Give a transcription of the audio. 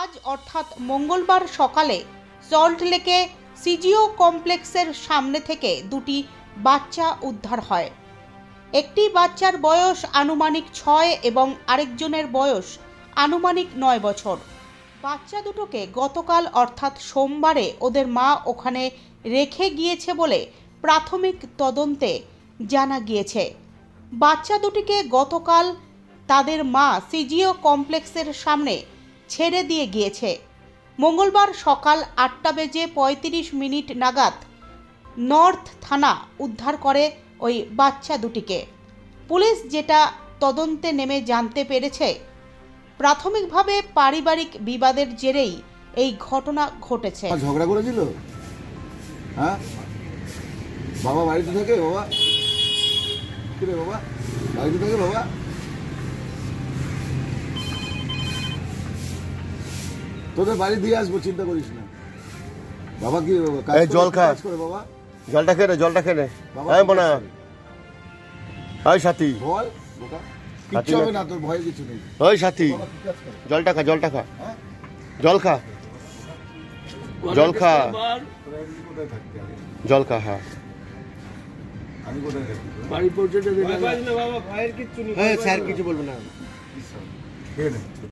আজ অর্থাৎ মঙ্গলবার সকালে সল্টলেকে সিজিও কমপ্লেক্সের সামনে থেকে দুটি বাচ্চা উদ্ধার হয়। একটি বাচ্চার বয়স আনুমানিক 6 এবং আরেকজনের বয়স আনুমানিক 9 বছর। বাচ্চা দুটোকে গতকাল অর্থাৎ সোমবারে ওদের মা ওখানে রেখে গিয়েছে বলে প্রাথমিক তদন্তে জানা গিয়েছে। বাচ্চা দুটিকে গতকাল তাদের মা সিজিও কমপ্লেক্সের সামনে ছেড়ে দিয়ে গিয়েছে। মঙ্গলবার সকাল 8:35 নাগাদ নর্থ থানা উদ্ধার করে ওই বাচ্চা দুটিকে। পুলিশ যেটা তদন্তে নেমে জানতে পেরেছে, প্রাথমিকভাবে পারিবারিক বিবাদের জেরেই এই ঘটনা ঘটেছে। ঝগড়া করেছিল? হ্যাঁ, বাবা বাড়িতে থাকে? বাবা কি রে, বাবা বাড়িতে থাকে? বাবা তোদের বাড়ি দিয়ে আসবো, চিন্তা করিস না। বাবা কি জল খা, বাবা জলটা খেয়ে জলটা খেয়ে বোনা ওই সাথী বল, কিচ্ছু হবে না, তোর ভয় কিছু নেই। ওই সাথী জলটা খা, জলটা খা, জল খা, জল খা, জল খা। হ্যাঁ, আমি কোথায় থাকি? বাড়ি পৌঁছে দেবে বাবা, ভাইয়ের কিচ্ছু নেই, স্যার কিছু বলবে না।